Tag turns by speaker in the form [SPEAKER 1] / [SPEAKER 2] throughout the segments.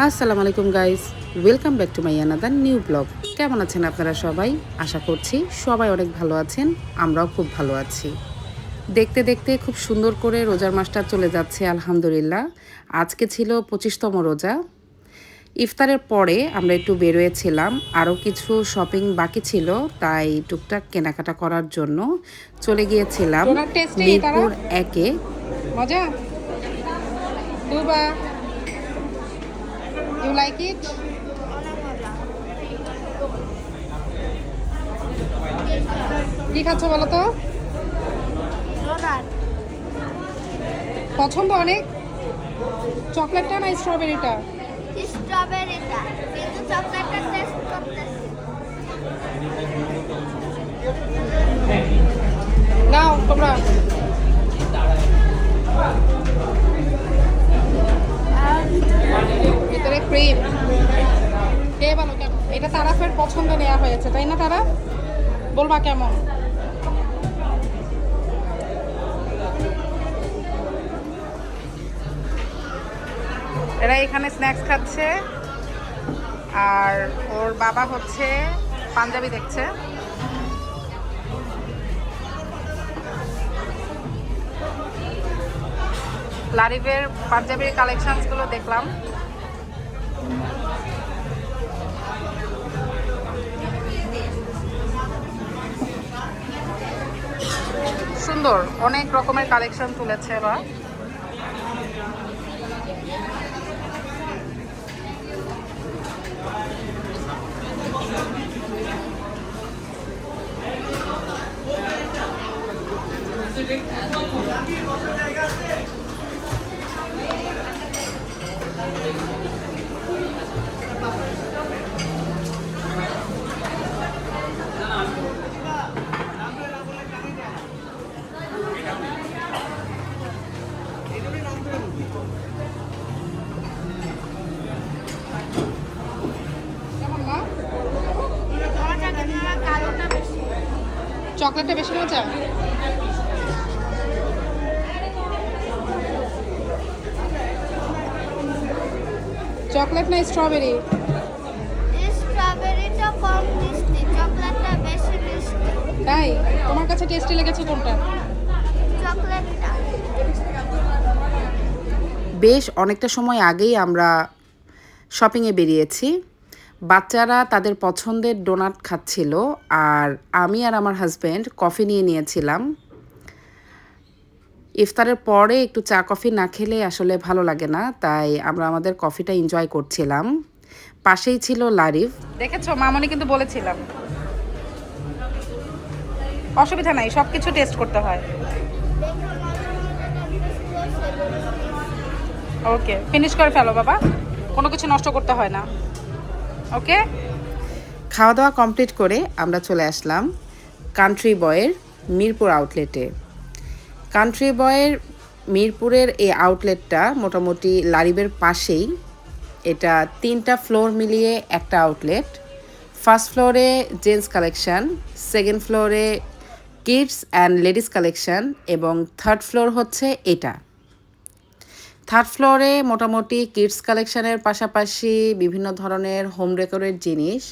[SPEAKER 1] আসসালামু আলাইকুম guys, welcome back to my another new blog. কেমন আছেন আপনারা সবাই? আশা করছি সবাই অনেক ভালো আছেন, আমরাও খুব ভালো আছি। দেখতে দেখতে খুব সুন্দর করে রোজার মাসটা চলে যাচ্ছে আলহামদুলিল্লাহ। আজকে ছিল 25তম রোজা। ইফতারের পরে আমরা একটু বেরোয়েছিলাম, আরও কিছু শপিং বাকি ছিল, তাই টুকটাক কেনাকাটা করার জন্য চলে গিয়েছিলাম
[SPEAKER 2] ডোনাট টেস্টি তারা
[SPEAKER 1] মিরপুর 1-এ।
[SPEAKER 2] মজা দুবা ইউ লাইক ইট কি খাচ্ছ বলো তো
[SPEAKER 3] ডোনাট
[SPEAKER 2] পছন্দ অনেক চকলেটটা না স্ট্রবেরিটা
[SPEAKER 3] স্ট্রবেরিটা কিন্তু চকলেটটা টেস্ট করতেছি।
[SPEAKER 2] নাও তোমরা ভিতরে ক্রিম কে বলো কেমন এটা তারাফের পছন্দ নেওয়া হয়েছে তাই না তারা বলবা কেমন এরা এখানে স্ন্যাক্স খাচ্ছে আর ওর বাবা হচ্ছে পাঞ্জাবি দেখছে লারিভের পাঞ্জাবির কালেকশনসগুলো দেখলাম সুন্দর অনেক রকমের কালেকশন তুলেছে এরা কেমন মা
[SPEAKER 3] মজা কিন্তু কালোটা বেশি।
[SPEAKER 2] চকলেটটা বেশি মজা চকলেট না স্ট্রবেরি
[SPEAKER 3] স্ট্রবেরিটা কম মিষ্টি, চকলেটটা বেশি মিষ্টি।
[SPEAKER 2] তাই তোমার কাছে টেস্টি লেগেছে কোনটা
[SPEAKER 3] চকলেটটা
[SPEAKER 1] বেশ অনেকটা সময় আগেই আমরা শপিংয়ে বেরিয়েছি। বাচ্চারা তাদের পছন্দের ডোনাট খাচ্ছিল, আর আমি আর আমার হাজব্যান্ড কফি নিয়ে নিয়েছিলাম। ইফতারের পরে একটু চা কফি না খেলে আসলে ভালো লাগে না, তাই আমরা আমাদের কফিটা এনজয় করছিলাম। পাশেই ছিল লারিভ।
[SPEAKER 2] দেখেছো মামনি কিন্তু বলেছিলাম অসুবিধা নাই সব কিছু টেস্ট করতে হয় ওকে ফিনিশ করে ফেলো বাবা কোনো কিছু নষ্ট করতে হয় না ওকে
[SPEAKER 1] খাওয়া দাওয়া কমপ্লিট করে আমরা চলে আসলাম কান্ট্রি বয়ের মিরপুর আউটলেটে। কান্ট্রি বয়ের মিরপুরের এই আউটলেটটা মোটামুটি লারিবের পাশেই। এটা 3টা ফ্লোর মিলিয়ে একটা আউটলেট। ফার্স্ট ফ্লোরে জেন্টস কালেকশন, সেকেন্ড ফ্লোরে কিডস অ্যান্ড লেডিস কালেকশন, এবং থার্ড ফ্লোর হচ্ছে এটা। থার্ড ফ্লোরে মোটামুটি কিডস কালেকশনের পাশাপাশি বিভিন্ন ধরনের হোম ডেকোরের জিনিস,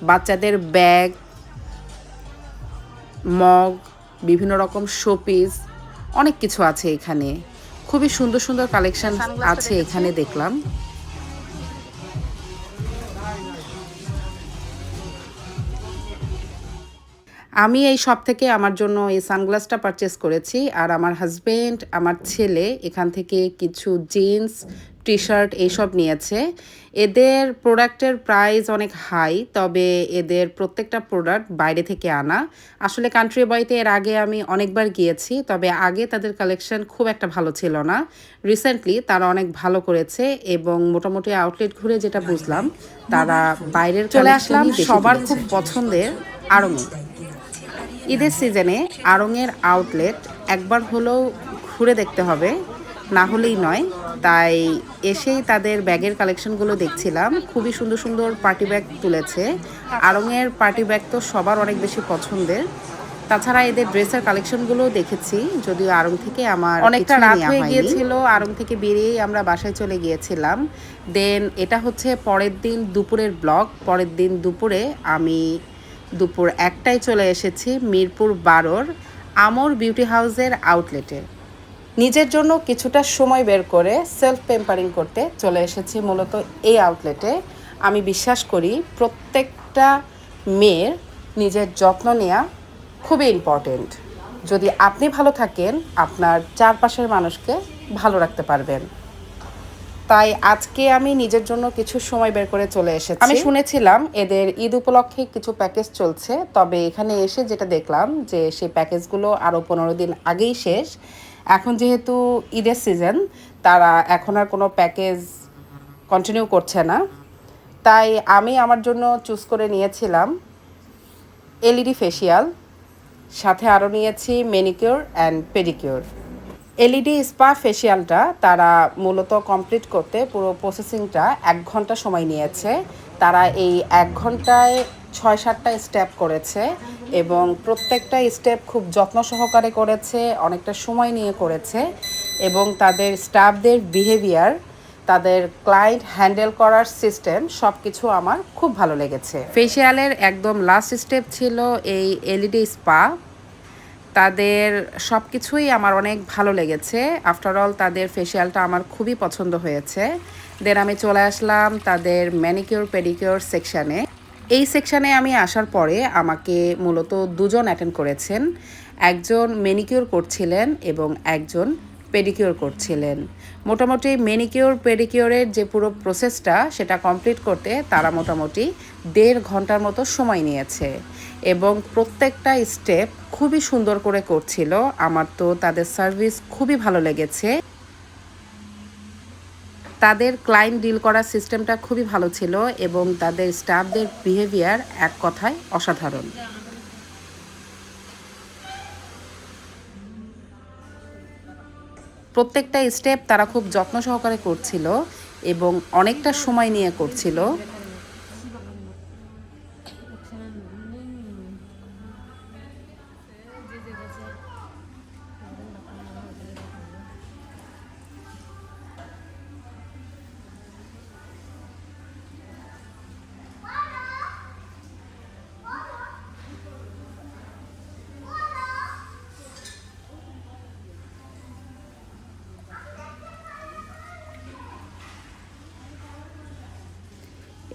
[SPEAKER 1] বাচ্চাদের ব্যাগ, মগ, বিভিন্ন রকম শোপিস, অনেক কিছু আছে এখানে। খুবই সুন্দর সুন্দর কালেকশন আছে এখানে দেখলাম। আমি এই শপ থেকে আমার জন্য এই সানগ্লাসটা পারচেস করেছি, আর আমার হাজবেন্ড, আমার ছেলে এখান থেকে কিছু জিন্স, টি শার্ট এইসব নিয়েছে। এদের প্রোডাক্টের প্রাইস অনেক হাই, তবে এদের প্রত্যেকটা প্রোডাক্ট বাইরে থেকে আনা। আসলে কান্ট্রি বয়তে এর আগে আমি অনেকবার গিয়েছি, তবে আগে তাদের কালেকশন খুব একটা ভালো ছিল না। রিসেন্টলি তারা অনেক ভালো করেছে, এবং মোটামুটি আউটলেট ঘুরে যেটা বুঝলাম, তারা বাইরের চলে আসলাম সবার খুব পছন্দের আড়ংয়ে। ঈদের সিজনে আড়ংয়ের আউটলেট একবার হলেও ঘুরে দেখতে হবে, না হলেই নয়। তাই এসেই তাদের ব্যাগের কালেকশনগুলো দেখছিলাম। খুবই সুন্দর সুন্দর পার্টি ব্যাগ তুলেছে। আড়ংয়ের পার্টি ব্যাগ তো সবার অনেক বেশি পছন্দের। তাছাড়া এদের ড্রেসের কালেকশনগুলো দেখেছি, যদিও আড়ং থেকে আমার অনেকটা রাত হয়ে গিয়েছিল। আড়ং থেকে বেরিয়েই আমরা বাসায় চলে গিয়েছিলাম। দেন এটা হচ্ছে পরের দিন দুপুরের ব্লগ। পরের দিন দুপুরে আমি দুপুর 1টায় চলে এসেছি মিরপুর 12-র আমর বিউটি হাউসের আউটলেটে। নিজের জন্য কিছুটা সময় বের করে সেলফ পেম্পারিং করতে চলে এসেছি মূলত এই আউটলেটে। আমি বিশ্বাস করি প্রত্যেকটা মেয়ের নিজের যত্ন নেওয়া খুবই ইম্পর্টেন্ট। যদি আপনি ভালো থাকেন, আপনার চারপাশের মানুষকে ভালো রাখতে পারবেন। তাই আজকে আমি নিজের জন্য কিছু সময় বের করে চলে এসেছি। আমি শুনেছিলাম এদের ঈদ উপলক্ষে কিছু প্যাকেজ চলছে, তবে এখানে এসে যেটা দেখলাম যে সেই প্যাকেজগুলো আরও 15 দিন আগেই শেষ। এখন যেহেতু ঈদের সিজন, তারা এখন আর কোনো প্যাকেজ কন্টিনিউ করছে না। তাই আমি আমার জন্য চুজ করে নিয়েছিলাম এলইডি ফেসিয়াল, সাথে আরও নিয়েছি manicure and pedicure. LED spa ফেসিয়ালটা তারা মূলত কমপ্লিট করতে পুরো প্রসেসিংটা 1 ঘন্টা সময় নিয়েছে। তারা এই 1 ঘন্টায় 6-7টা স্টেপ করেছে এবং প্রত্যেকটা স্টেপ খুব যত্ন সহকারে করেছে, অনেকটা সময় নিয়ে করেছে এবং তাদের স্টাফদের বিহেভিয়ার, তাদের ক্লায়েন্ট হ্যান্ডেল করার সিস্টেম সব কিছু আমার খুব ভালো লেগেছে। ফেসিয়ালের একদম লাস্ট স্টেপ ছিল এই এলইডি স্পা। তাদের সব কিছুই আমার অনেক ভালো লেগেছে। আফটার অল তাদের ফেসিয়ালটা আমার খুবই পছন্দ হয়েছে। দেন আমি চলে আসলাম তাদের ম্যানিকিউর পেডিকিউর সেকশানে। এই সেকশানে আমি আসার পরে আমাকে মূলত দুজন অ্যাটেন্ড করেছেন। একজন ম্যানিকিউর করছিলেন এবং একজন পেডিকিউর করছিলেন। মোটামুটি ম্যানিকিউর পেডিকিউরের যে পুরো প্রসেসটা সেটা কমপ্লিট করতে তারা মোটামুটি 1.5 ঘন্টার মতো সময় নিয়েছে এবং প্রত্যেকটা স্টেপ খুবই সুন্দর করে করছিল। আমার তো তাদের সার্ভিস খুবই ভালো লেগেছে। তাদের ক্লায়েন্ট ডিল করার সিস্টেমটা খুবই ভালো ছিল এবং তাদের স্টাফদের বিহেভিয়ার এক কথায় অসাধারণ। প্রত্যেকটা স্টেপ তারা খুব যত্ন সহকারে করছিল এবং অনেকটা সময় নিয়ে করছিল।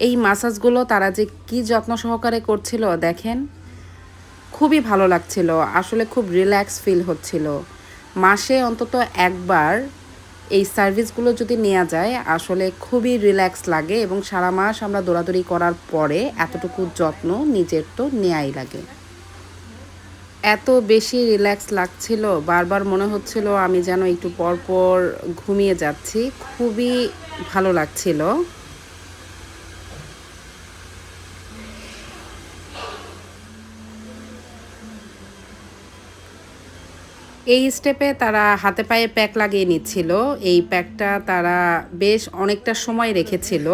[SPEAKER 1] এই মাসাজগুলো তারা যে কি যত্ন সহকারে করছিল দেখেন, খুবই ভালো লাগছিল। আসলে খুব রিল্যাক্স ফিল হচ্ছিল। মাসে অন্তত একবার এই সার্ভিসগুলো যদি নেওয়া যায় আসলে খুবই রিল্যাক্স লাগে এবং সারা মাস আমরা দৌড়াদৌড়ি করার পরে এতটুকু যত্ন নিজের তো নেয়াই লাগে। এত বেশি রিল্যাক্স লাগছিল, বারবার মনে হচ্ছিল আমি যেন একটু পর পর ঘুমিয়ে যাচ্ছি। খুবই ভালো লাগছিল। এই স্টেপে তারা হাতে পায়ে প্যাক লাগিয়ে নিচ্ছিল। এই প্যাকটা তারা বেশ অনেকটা সময় রেখেছিল।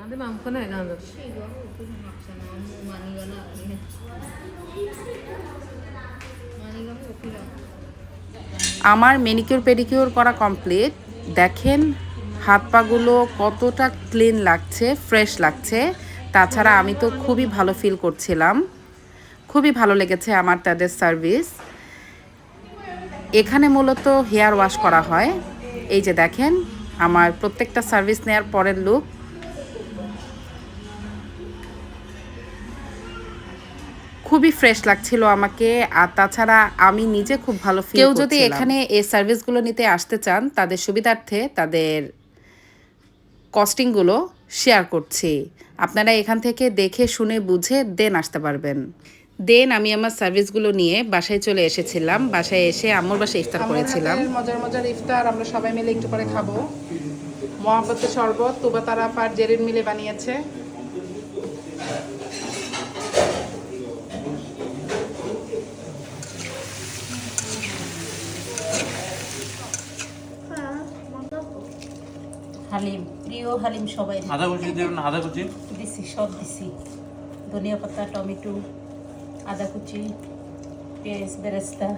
[SPEAKER 4] 근데 많구나 나는.
[SPEAKER 1] আমার ম্যানিকিউর পেডিকিউর করা কমপ্লিট। দেখেন হাত পাগুলো কতটা ক্লিন লাগছে, ফ্রেশ লাগছে। তাছাড়া আমি তো খুবই ভালো ফিল করছিলাম। খুবই ভালো লেগেছে আমার তাদের সার্ভিস। এখানে মূলত হেয়ার ওয়াশ করা হয়। এই যে দেখেন আমার প্রত্যেকটা সার্ভিস নেওয়ার পরের লুক। খুবই ফ্রেশ লাগছিল আমাকে। আর তাছাড়া আমি নিজে খুব ভালো ফিল করছিলাম। কেউ যদি এখানে এই সার্ভিসগুলো নিতে আসতে চান, তাদের সুবিধার্থে তাদের কস্টিংগুলো শেয়ার করছি। আপনারা এখান থেকে দেখে শুনে বুঝে দেন আসতে পারবেন। দেন আমি আমার সার্ভিসগুলো নিয়ে বাসায় চলে এসেছিলাম। বাসায় এসে আম্মুর বাসায় ইফতার করেছিলাম।
[SPEAKER 2] মজার মজার ইফতার আমরা সবাই মিলে একটু পরে খাবো। মহাব্বতের শরবত তুবা তারা আর জেরিন মিলে বানিয়েছে।
[SPEAKER 5] হালিম প্রিয় হালিম সবাই
[SPEAKER 6] আদা কুচি দেবেন না, আদা কুচি
[SPEAKER 5] দিছি, সব দিছি। ধনিয়া পাতা, টমেটো, আদা কুচি, পেঁয়াজ বেরেস্তা,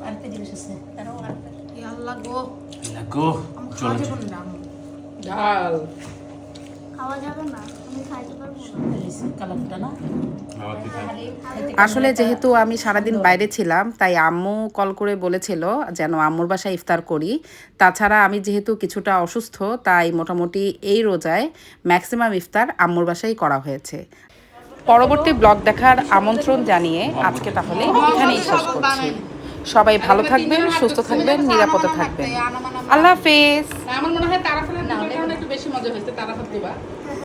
[SPEAKER 5] আরেকটা জিনিস আছে তারাও আরেকটা
[SPEAKER 2] আল্লাহ গো,
[SPEAKER 6] লাগো চলো
[SPEAKER 2] ডাল
[SPEAKER 3] খাওয়া যাবে না, আমি খাইতে পারবো না।
[SPEAKER 5] কালারটা না
[SPEAKER 1] আসলে যেহেতু আমি সারাদিন বাইরে ছিলাম তাই আম্মু কল করে বলেছিল যেন আম্মুর বাসায় ইফতার করি। তাছাড়া আমি যেহেতু কিছুটা অসুস্থ তাই মোটামুটি এই রোজায় ম্যাক্সিমাম ইফতার আম্মুর বাসায় করা হয়েছে। পরবর্তী ব্লগ দেখার আমন্ত্রণ জানিয়ে আজকে তাহলে এখানেই শেষ করছি। সবাই ভালো থাকবেন, সুস্থ থাকবেন, নিরাপদে থাকবেন। আল্লাহ হাফেজ।
[SPEAKER 2] আমার মনে হয় তারা ফেলার একটু বেশি মজা হয়েছে তারা তুবা।